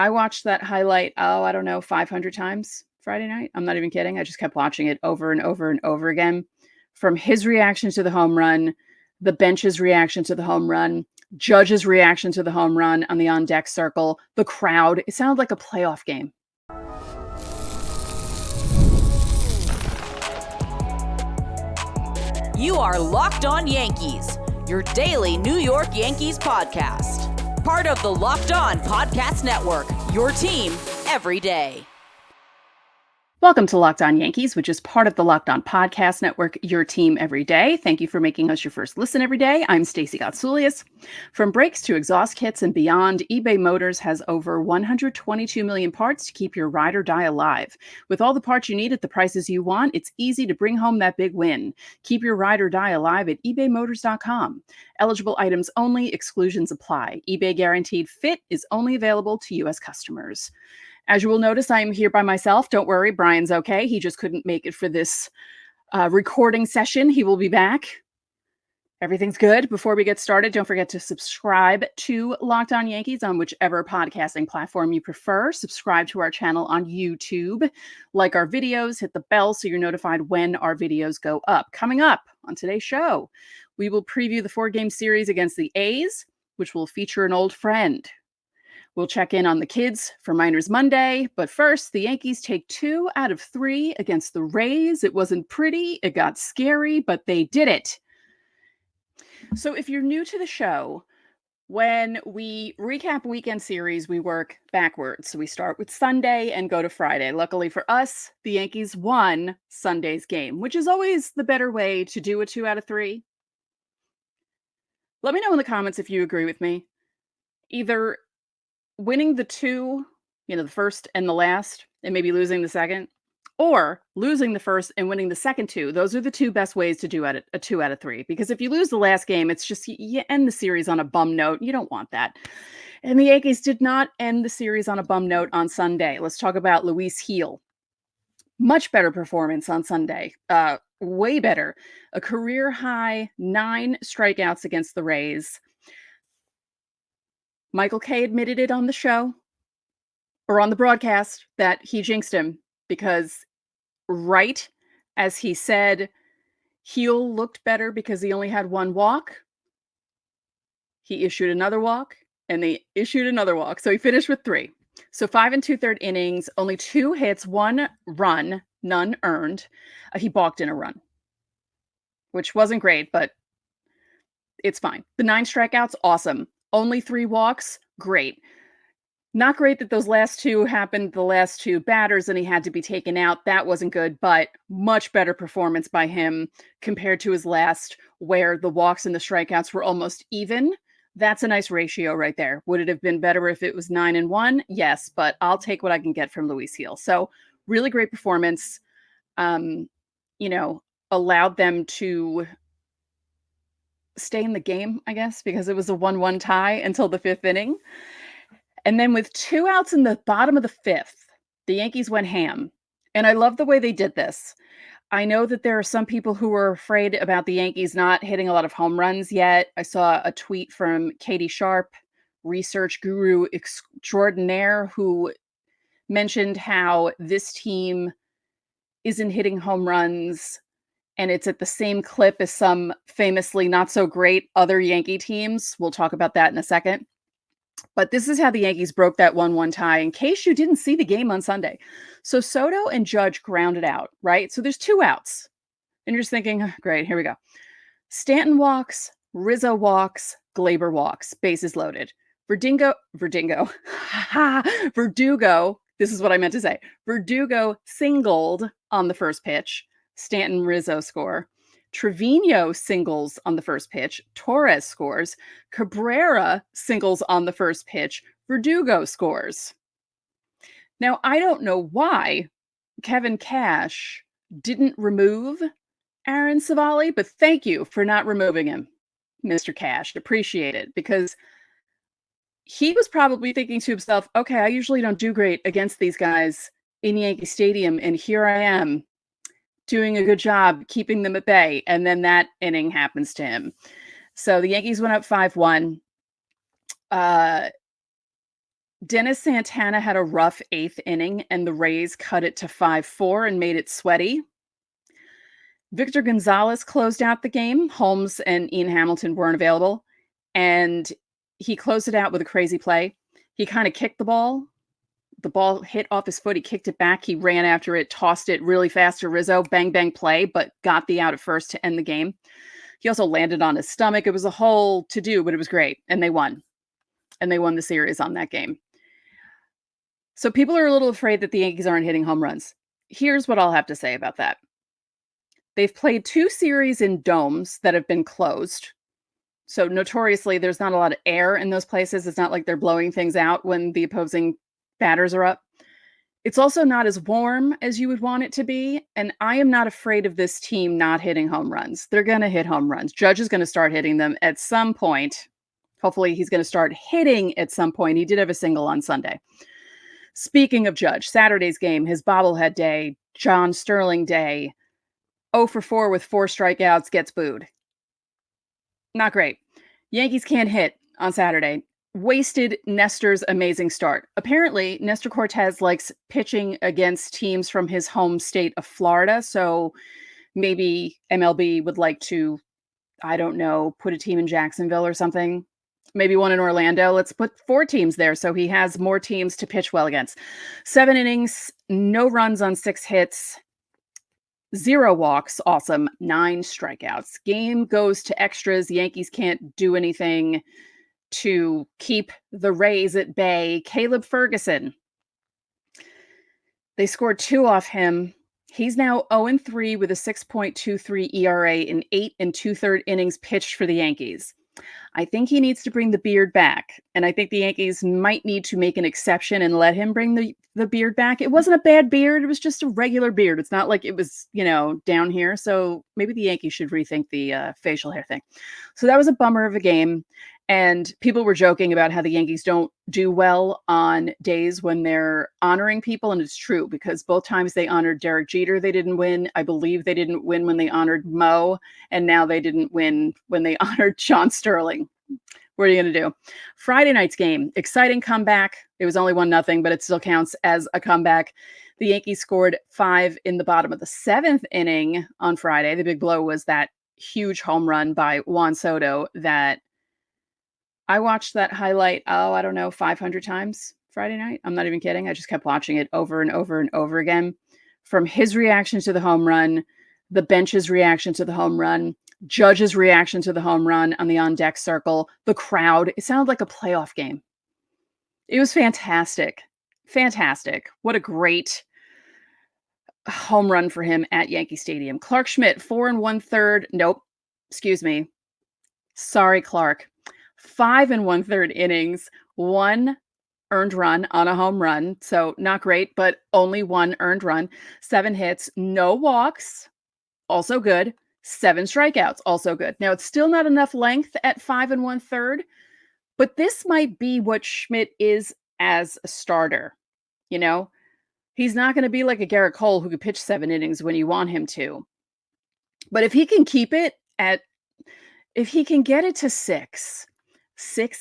I watched that highlight, I don't know, 500 times Friday night. I'm not even kidding. I just kept watching it over and over and over again. From his reaction to the home run, the bench's reaction to the home run, Judge's reaction to the home run on the on-deck circle, the crowd. It sounded like a playoff game. You are Locked On Yankees, your daily New York Yankees podcast. Part of the Locked On Podcast Network, your team every day. Welcome to Locked On Yankees, which is part of the Locked On Podcast Network, your team every day. Thank you for making us your first listen every day. I'm Stacey Gotsoulias. From brakes to exhaust kits and beyond, eBay Motors has over 122 million parts to keep your ride or die alive. With all the parts you need at the prices you want, it's easy to bring home that big win. Keep your ride or die alive at ebaymotors.com. Eligible items only, exclusions apply. eBay Guaranteed Fit is only available to U.S. customers. As you will notice, I am here by myself. Don't worry, Brian's okay. He just couldn't make it for this recording session. He will be back. Everything's good. Before we get started, don't forget to subscribe to Locked On Yankees on whichever podcasting platform you prefer. Subscribe to our channel on YouTube. Like our videos, hit the bell so you're notified when our videos go up. Coming up on today's show, we will preview the 4-game series against the A's, which will feature an old friend. We'll check in on the kids for Miners Monday, but first, the Yankees take 2 out of 3 against the Rays. It wasn't pretty, it got scary, but they did it. So if you're new to the show, when we recap weekend series, we work backwards. So we start with Sunday and go to Friday. Luckily for us, the Yankees won Sunday's game, which is always the better way to do a 2 out of 3. Let me know in the comments if you agree with me. Either winning the 2, the first and the last, and maybe losing the second, or losing the first and winning the second 2. Those are the 2 best ways to do a 2 out of 3. Because if you lose the last game, it's just you end the series on a bum note. You don't want that. And the Yankees did not end the series on a bum note on Sunday. Let's talk about Luis Gil. Much better performance on Sunday. Way better. A career high 9 strikeouts against the Rays. Michael Kay admitted it on the show or on the broadcast that he jinxed him because right as he said Gil looked better because he only had 1 walk, he issued another walk and they issued another walk. So he finished with 3. So 5 2/3 innings, only 2 hits, 1 run, none earned. He balked in a run, which wasn't great, but it's fine. The 9 strikeouts, awesome. Only 3 walks, great. Not great that those last 2 happened, the last 2 batters, and he had to be taken out. That wasn't good, but much better performance by him compared to his last, where the walks and the strikeouts were almost even. That's a nice ratio right there. Would it have been better if it was 9-1? Yes, but I'll take what I can get from Luis Gil. So really great performance. Allowed them to stay in the game, I guess, because it was a 1-1 tie until the 5th inning. And then with 2 outs in the bottom of the 5th, the Yankees went ham. And I love the way they did this. I know that there are some people who are afraid about the Yankees not hitting a lot of home runs yet. I saw a tweet from Katie Sharp, research guru extraordinaire, who mentioned how this team isn't hitting home runs and it's at the same clip as some famously not so great other Yankee teams. We'll talk about that in a second. But this is how the Yankees broke that 1-1 tie, in case you didn't see the game on Sunday. So Soto and Judge grounded out, right? So there's 2 outs. And you're just thinking, great, here we go. Stanton walks, Rizzo walks, Glaber walks, bases loaded. Verdugo, this is what I meant to say. Verdugo singled on the first pitch. Stanton, Rizzo score. Trevino singles on the first pitch. Torres scores. Cabrera singles on the first pitch. Verdugo scores. Now, I don't know why Kevin Cash didn't remove Aaron Savali, but thank you for not removing him, Mr. Cash. Appreciate it, because he was probably thinking to himself, okay, I usually don't do great against these guys in Yankee Stadium, and here I am doing a good job keeping them at bay, and then that inning happens to him. So the Yankees went up 5-1. Dennis Santana had a rough 8th inning, and the Rays cut it to 5-4 and made it sweaty. Victor Gonzalez closed out the game. Holmes and Ian Hamilton weren't available, and he closed it out with a crazy play. He kind of kicked the ball. The ball hit off his foot. He kicked it back. He ran after it, tossed it really fast to Rizzo. Bang, bang play, but got the out at first to end the game. He also landed on his stomach. It was a whole to-do, but it was great, and they won. And they won the series on that game. So people are a little afraid that the Yankees aren't hitting home runs. Here's what I'll have to say about that. They've played 2 series in domes that have been closed. So notoriously, there's not a lot of air in those places. It's not like they're blowing things out when the opposing batters are up. It's also not as warm as you would want it to be. And I am not afraid of this team not hitting home runs. They're going to hit home runs. Judge is going to start hitting them at some point. Hopefully he's going to start hitting at some point. He did have a single on Sunday. Speaking of Judge, Saturday's game, his bobblehead day, John Sterling day, 0 for 4 with 4 strikeouts, gets booed. Not great. Yankees can't hit on Saturday. Wasted Nestor's amazing start. Apparently, Nestor Cortes likes pitching against teams from his home state of Florida, so maybe MLB would like to, I don't know, put a team in Jacksonville or something. Maybe one in Orlando. Let's put 4 teams there so he has more teams to pitch well against. 7 innings, no runs on 6 hits, 0 walks, awesome, 9 strikeouts. Game goes to extras. Yankees can't do anything to keep the Rays at bay. Caleb Ferguson. They scored 2 off him. He's now 0-3 with a 6.23 ERA in 8 2/3 innings pitched for the Yankees. I think he needs to bring the beard back, and I think the Yankees might need to make an exception and let him bring the beard back. It wasn't a bad beard. It was just a regular beard. It's not like it was, down here. So maybe the Yankees should rethink the facial hair thing. So that was a bummer of a game. And people were joking about how the Yankees don't do well on days when they're honoring people. And it's true, because both times they honored Derek Jeter, they didn't win. I believe they didn't win when they honored Mo. And now they didn't win when they honored John Sterling. What are you going to do? Friday night's game, exciting comeback. It was only 1-0, but it still counts as a comeback. The Yankees scored 5 in the bottom of the 7th inning on Friday. The big blow was that huge home run by Juan Soto that I watched that highlight, 500 times Friday night. I'm not even kidding. I just kept watching it over and over and over again. From his reaction to the home run, the bench's reaction to the home run, Judge's reaction to the home run on the on-deck circle, the crowd. It sounded like a playoff game. It was fantastic. Fantastic. What a great home run for him at Yankee Stadium. Clark Schmidt, 4 1/3. Nope. Excuse me. Sorry, Clark. 5 1/3 innings, 1 earned run on a home run. So not great, but only 1 earned run. 7 hits, no walks. Also good. 7 strikeouts, also good. Now, it's still not enough length at 5 1/3, but this might be what Schmidt is as a starter. He's not going to be like a Garrett Cole who could pitch 7 innings when you want him to. But if he can keep it if he can get it to 6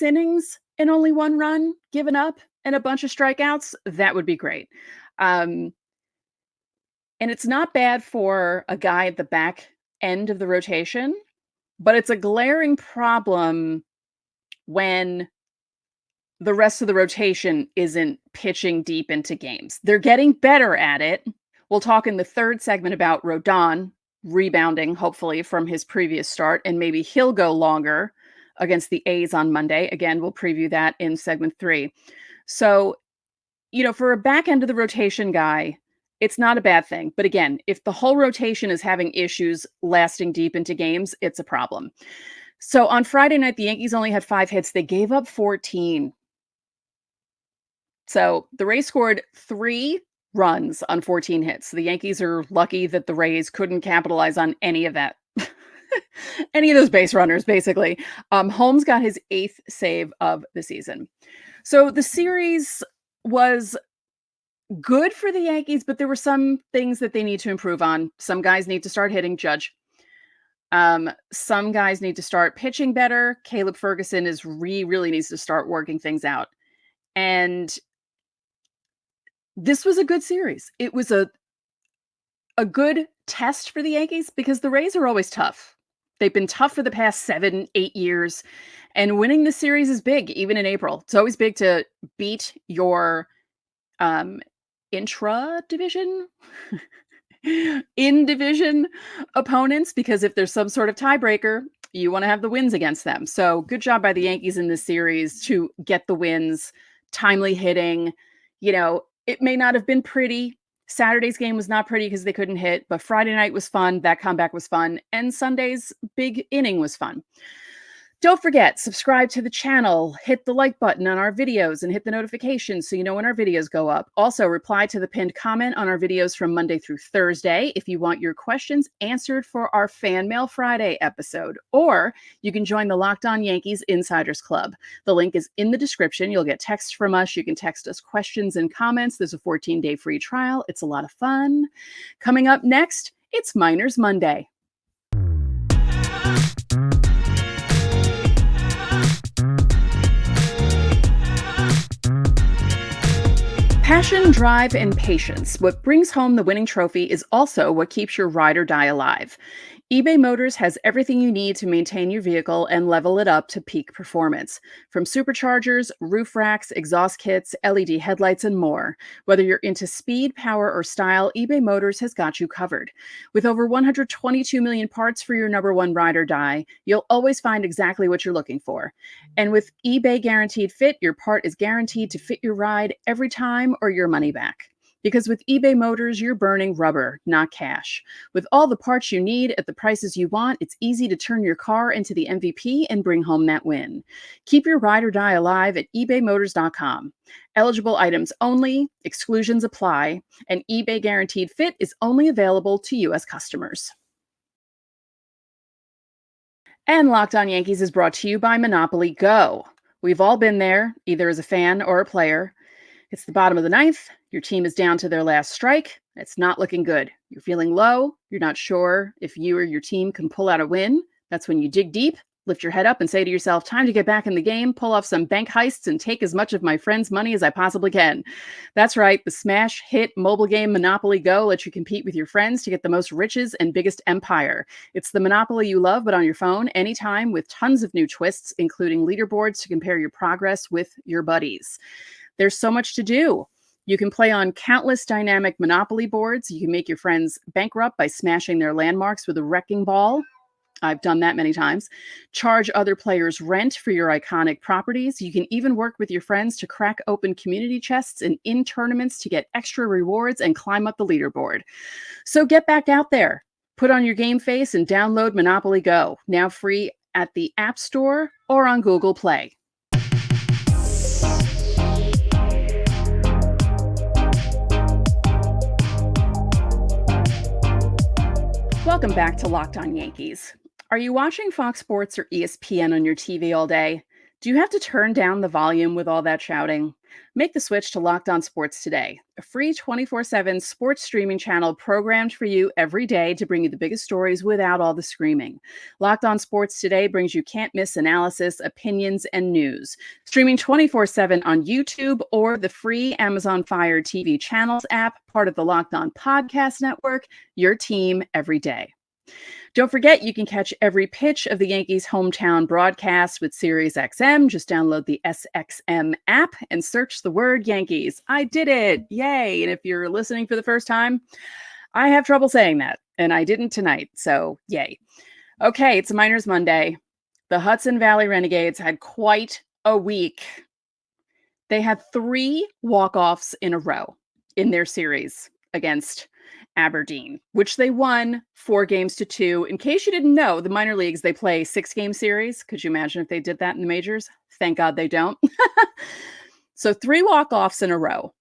innings and only 1 run given up and a bunch of strikeouts, that would be great. And it's not bad for a guy at the back end of the rotation, but it's a glaring problem when the rest of the rotation isn't pitching deep into games. They're getting better at it. We'll talk in the 3rd segment about Rodon rebounding, hopefully, from his previous start, and maybe he'll go longer against the A's on Monday. Again, we'll preview that in segment 3. So, for a back end of the rotation guy, it's not a bad thing. But again, if the whole rotation is having issues lasting deep into games, it's a problem. So on Friday night, the Yankees only had 5 hits. They gave up 14. So the Rays scored 3 runs on 14 hits. The Yankees are lucky that the Rays couldn't capitalize on any of that. Any of those base runners, basically. Holmes got his 8th save of the season. So the series was good for the Yankees, but there were some things that they need to improve on. Some guys need to start hitting, Judge. Some guys need to start pitching better. Caleb Ferguson really needs to start working things out. And this was a good series. It was a good test for the Yankees because the Rays are always tough. They've been tough for the past 7, 8 years, and winning the series is big, even in April. It's always big to beat your intra-division, in-division opponents, because if there's some sort of tiebreaker, you want to have the wins against them. So good job by the Yankees in this series to get the wins, timely hitting. It may not have been pretty. Saturday's game was not pretty because they couldn't hit, but Friday night was fun. That comeback was fun. And Sunday's big inning was fun. Don't forget, subscribe to the channel, hit the like button on our videos, and hit the notifications so you know when our videos go up. Also, reply to the pinned comment on our videos from Monday through Thursday if you want your questions answered for our Fan Mail Friday episode. Or you can join the Locked On Yankees Insiders Club. The link is in the description. You'll get texts from us. You can text us questions and comments. There's a 14-day free trial. It's a lot of fun. Coming up next, it's Miners Monday. Passion, drive, and patience. What brings home the winning trophy is also what keeps your ride or die alive. eBay Motors has everything you need to maintain your vehicle and level it up to peak performance. From superchargers, roof racks, exhaust kits, LED headlights, and more. Whether you're into speed, power, or style, eBay Motors has got you covered. With over 122 million parts for your number one ride or die, you'll always find exactly what you're looking for. And with eBay Guaranteed Fit, your part is guaranteed to fit your ride every time or your money back. Because with eBay Motors, you're burning rubber, not cash. With all the parts you need at the prices you want, it's easy to turn your car into the MVP and bring home that win. Keep your ride or die alive at ebaymotors.com. Eligible items only, exclusions apply, and eBay Guaranteed Fit is only available to U.S. customers. And Locked On Yankees is brought to you by Monopoly Go. We've all been there, either as a fan or a player. It's the bottom of the ninth. Your team is down to their last strike. It's not looking good. You're feeling low. You're not sure if you or your team can pull out a win. That's when you dig deep, lift your head up, and say to yourself, time to get back in the game, pull off some bank heists, and take as much of my friends' money as I possibly can. That's right. The smash hit mobile game Monopoly Go lets you compete with your friends to get the most riches and biggest empire. It's the Monopoly you love, but on your phone, anytime, with tons of new twists, including leaderboards to compare your progress with your buddies. There's so much to do. You can play on countless dynamic Monopoly boards. You can make your friends bankrupt by smashing their landmarks with a wrecking ball. I've done that many times. Charge other players rent for your iconic properties. You can even work with your friends to crack open community chests and in tournaments to get extra rewards and climb up the leaderboard. So get back out there. Put on your game face and download Monopoly Go, now free at the App Store or on Google Play. Welcome back to Locked On Yankees. Are you watching Fox Sports or ESPN on your TV all day? Do you have to turn down the volume with all that shouting? Make the switch to Locked On Sports today, a free 24/7 sports streaming channel programmed for you every day to bring you the biggest stories without all the screaming. Locked On Sports today brings you can't-miss analysis, opinions, and news. Streaming 24/7 on YouTube or the free Amazon Fire TV channels app, part of the Locked On Podcast Network, your team every day. Don't forget, you can catch every pitch of the Yankees' hometown broadcast with SiriusXM. Just download the SXM app and search the word Yankees. I did it. Yay. And if you're listening for the first time, I have trouble saying that, and I didn't tonight. So yay. Okay, it's Miners Monday. The Hudson Valley Renegades had quite a week. They had 3 walk-offs in a row in their series against Aberdeen, which they won 4-2. In case you didn't know, the minor leagues, they play 6-game series. Could you imagine if they did that in the majors? Thank God they don't. So 3 walk-offs in a row.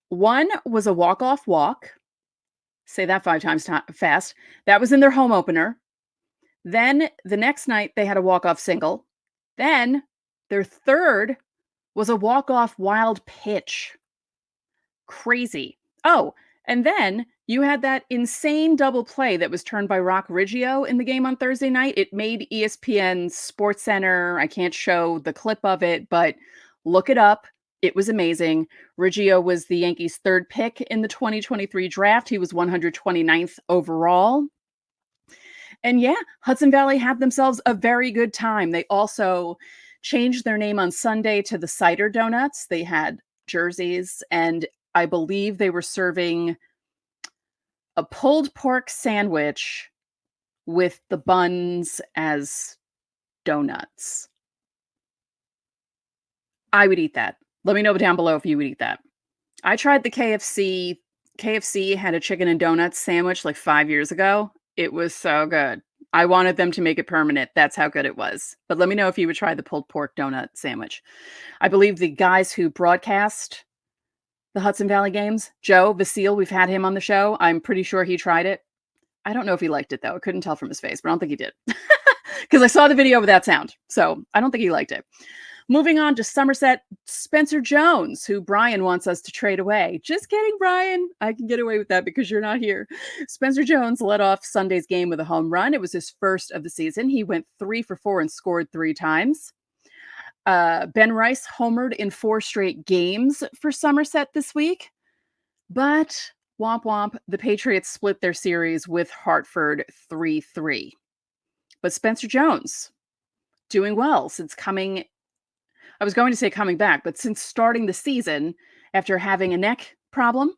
One was a walk-off walk. Say that 5 times fast. That was in their home opener. Then the next night, they had a walk-off single. Then their third was a walk-off wild pitch. Crazy. Oh, and then you had that insane double play that was turned by Rock Riggio in the game on Thursday night. It made ESPN SportsCenter. I can't show the clip of it, but look it up. It was amazing. Riggio was the Yankees' third pick in the 2023 draft. He was 129th overall. And yeah, Hudson Valley had themselves a very good time. They also changed their name on Sunday to the Cider Donuts. They had jerseys, and I believe they were serving a pulled pork sandwich with the buns as donuts. I would eat that. Let me know down below if you would eat that. I tried the KFC. KFC had a chicken and donuts sandwich like 5 years ago. It was so good. I wanted them to make it permanent. That's how good it was. But let me know if you would try the pulled pork donut sandwich. I believe the guys who broadcast the Hudson Valley games, Joe Vasile, we've had him on the show. I'm pretty sure he tried it. I don't know if he liked it, though. I couldn't tell from his face, but I don't think he did. Because I saw the video with that sound. So I don't think he liked it. Moving on to Somerset, Spencer Jones, who Brian wants us to trade away. Just kidding, Brian. I can get away with that because you're not here. Spencer Jones led off Sunday's game with a home run. It was his first of the season. He went 3 for 4 and scored 3 times. Ben Rice homered in 4 straight games for Somerset this week. But womp womp, the Patriots split their series with Hartford 3-3. But Spencer Jones doing well since coming back, but since starting the season after having a neck problem.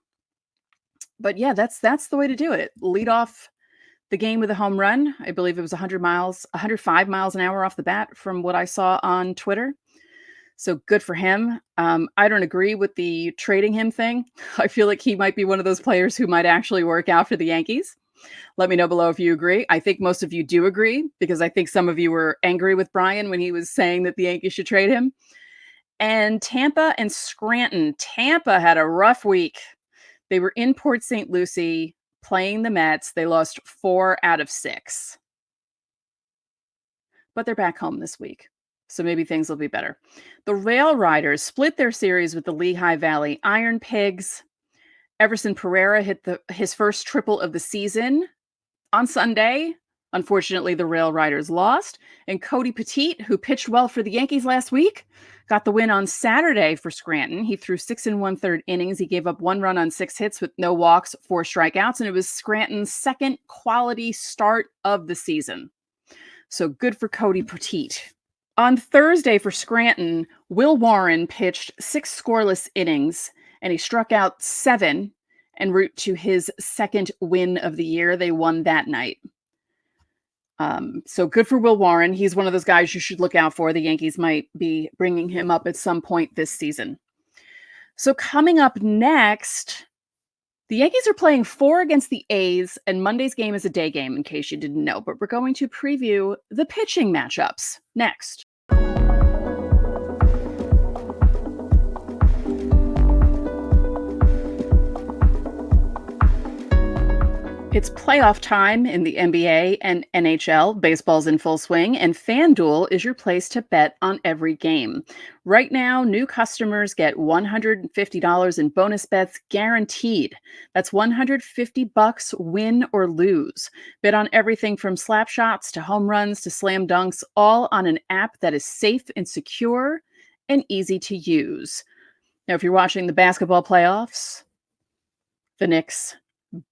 But yeah, that's the way to do it. Lead off the game with a home run. I believe it was 105 miles an hour off the bat from what I saw on Twitter. So good for him. I don't agree with the trading him thing. I feel like he might be one of those players who might actually work out for the Yankees. Let me know below if you agree. I think most of you do agree because I think some of you were angry with Brian when he was saying that the Yankees should trade him. And Tampa and Scranton. Tampa had a rough week. They were in Port St. Lucie playing the Mets. They lost 4 out of 6. But they're back home this week, so maybe things will be better. The Rail Riders split their series with the Lehigh Valley Iron Pigs. Everson Pereira hit his first triple of the season on Sunday. Unfortunately, the Rail Riders lost. And Cody Petit, who pitched well for the Yankees last week, got the win on Saturday for Scranton. He threw 6 1/3 innings. He gave up 1 run on 6 hits with no walks, 4 strikeouts, and it was Scranton's second quality start of the season. So good for Cody Petit. On Thursday for Scranton, Will Warren pitched 6 scoreless innings, and he struck out 7 en route to his second win of the year. They won that night. So good for Will Warren. He's one of those guys you should look out for. The Yankees might be bringing him up at some point this season. So coming up next, the Yankees are playing 4 against the A's, and Monday's game is a day game, in case you didn't know. But we're going to preview the pitching matchups next. It's playoff time in the NBA and NHL. Baseball's in full swing, and FanDuel is your place to bet on every game. Right now, new customers get $150 in bonus bets guaranteed. That's $150 win or lose. Bet on everything from slap shots to home runs to slam dunks, all on an app that is safe and secure and easy to use. Now, if you're watching the basketball playoffs, the Knicks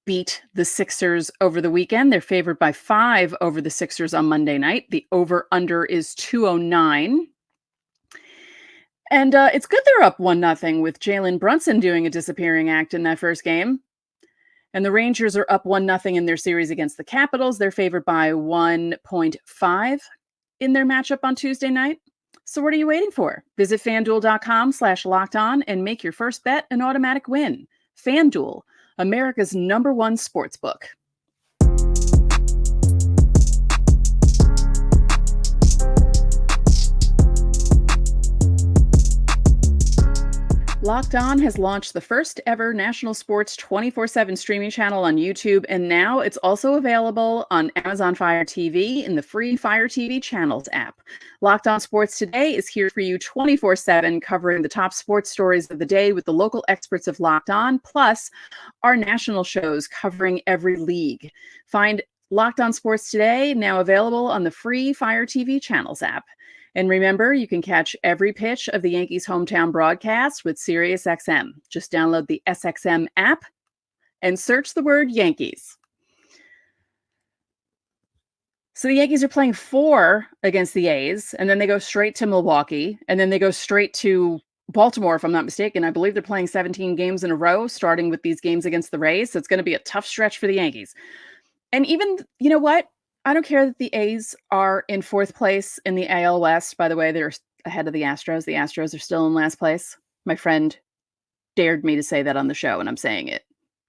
beat the Sixers over the weekend. They're favored by 5 over the Sixers on Monday night. The over-under is 209. And it's good they're up 1-0 with Jalen Brunson doing a disappearing act in that first game. And the Rangers are up 1-0 in their series against the Capitals. They're favored by 1.5 in their matchup on Tuesday night. So what are you waiting for? Visit FanDuel.com/lockedon and make your first bet an automatic win. FanDuel, America's #1 sportsbook. Locked On has launched the first ever national sports 24/7 streaming channel on YouTube, and now it's also available on Amazon Fire TV in the free Fire TV Channels app. Locked On Sports Today is here for you 24/7, covering the top sports stories of the day with the local experts of Locked On, plus our national shows covering every league. Find Locked On Sports Today now available on the free Fire TV Channels app. And remember, you can catch every pitch of the Yankees hometown broadcast with SiriusXM. Just download the SXM app and search the word Yankees. So the Yankees are playing 4 against the A's, and then they go straight to Milwaukee, and then they go straight to Baltimore, if I'm not mistaken. I believe they're playing 17 games in a row, starting with these games against the Rays. So it's going to be a tough stretch for the Yankees. And even, you know what? I don't care that the A's are in 4th place in the AL West. By the way, they're ahead of the Astros. The Astros are still in last place. My friend dared me to say that on the show, and I'm saying it.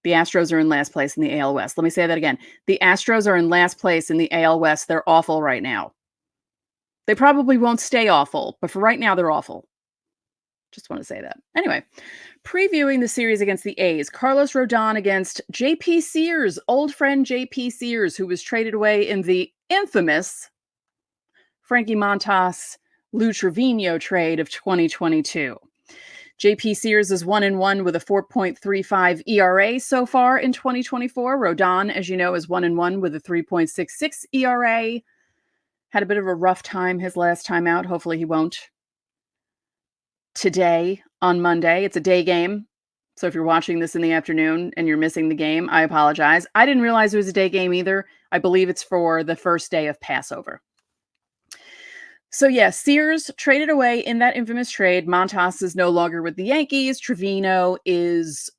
The Astros are in last place in the AL West. Let me say that again. The Astros are in last place in the AL West. They're awful right now. They probably won't stay awful, but for right now, they're awful. Just want to say that. Anyway, previewing the series against the A's, Carlos Rodon against JP Sears, old friend JP Sears, who was traded away in the infamous Frankie Montas, Lou Trevino trade of 2022. JP Sears is 1-1 with a 4.35 ERA so far in 2024. Rodon, as you know, is 1-1 with a 3.66 ERA. Had a bit of a rough time his last time out. Hopefully he won't today on Monday. It's a day game. So if you're watching this in the afternoon and you're missing the game, I apologize. I didn't realize it was a day game either. I believe it's for the first day of Passover. So yeah, Sears traded away in that infamous trade. Montas is no longer with the Yankees. Trevino is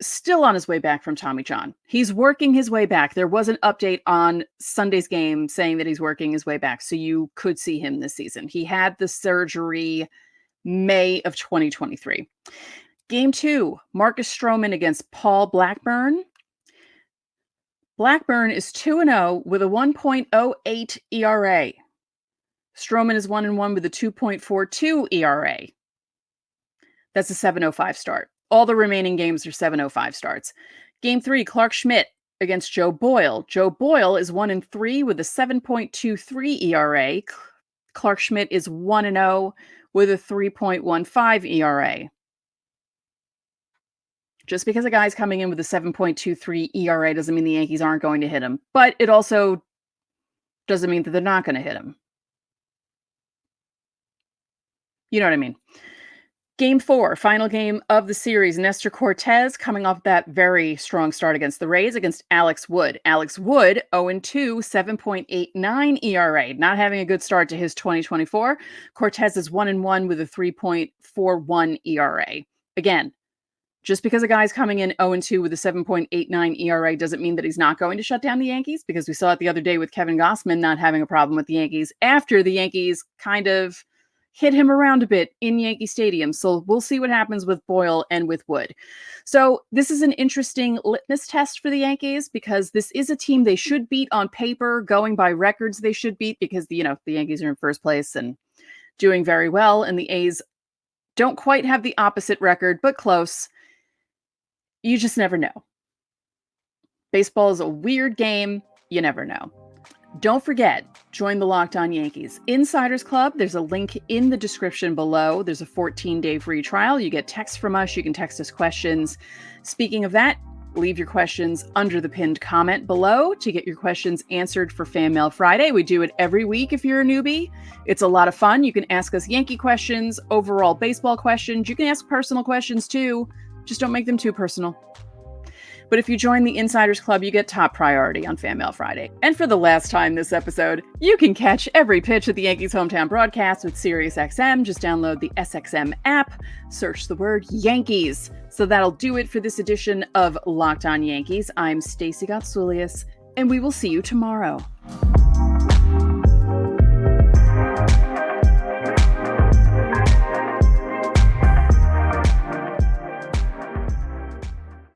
still on his way back from Tommy John. He's working his way back. There was an update on Sunday's game saying that he's working his way back. So you could see him this season. He had the surgery May of 2023. Game 2, Marcus Stroman against Paul Blackburn. Blackburn is 2-0 with a 1.08 ERA. Stroman is 1-1 with a 2.42 ERA. That's a 7.05 start. All the remaining games are 7.05 starts. Game 3, Clark Schmidt against Joe Boyle. Joe Boyle is 1-3 with a 7.23 ERA. Clark Schmidt is 1-0 with a 3.15 ERA. Just because a guy's coming in with a 7.23 ERA doesn't mean the Yankees aren't going to hit him. But it also doesn't mean that they're not going to hit him. You know what I mean? Game 4, final game of the series. Nestor Cortes coming off that very strong start against the Rays against Alex Wood. Alex Wood, 0-2, 7.89 ERA. Not having a good start to his 2024. Cortes is 1-1 with a 3.41 ERA. Again, just because a guy's coming in 0-2 with a 7.89 ERA doesn't mean that he's not going to shut down the Yankees, because we saw it the other day with Kevin Gausman not having a problem with the Yankees after the Yankees kind of hit him around a bit in Yankee Stadium. So we'll see what happens with Boyle and with Wood. So this is an interesting litmus test for the Yankees, because this is a team they should beat on paper, going by records they should beat, because, the Yankees are in first place and doing very well. And the A's don't quite have the opposite record, but close. You just never know. Baseball is a weird game. You never know. Don't forget, join the Locked On Yankees Insiders Club. There's a link in the description below. There's a 14-day free trial. You get texts from us. You can text us questions. Speaking of that, leave your questions under the pinned comment below to get your questions answered for Fan Mail Friday. We do it every week if you're a newbie. It's a lot of fun. You can ask us Yankee questions, overall baseball questions. You can ask personal questions too. Just don't make them too personal. But if you join the Insiders Club, you get top priority on Fan Mail Friday. And for the last time this episode, you can catch every pitch of the Yankees hometown broadcast with SiriusXM. Just download the SXM app, search the word Yankees. So that'll do it for this edition of Locked On Yankees. I'm Stacey Gotsoulias, and we will see you tomorrow.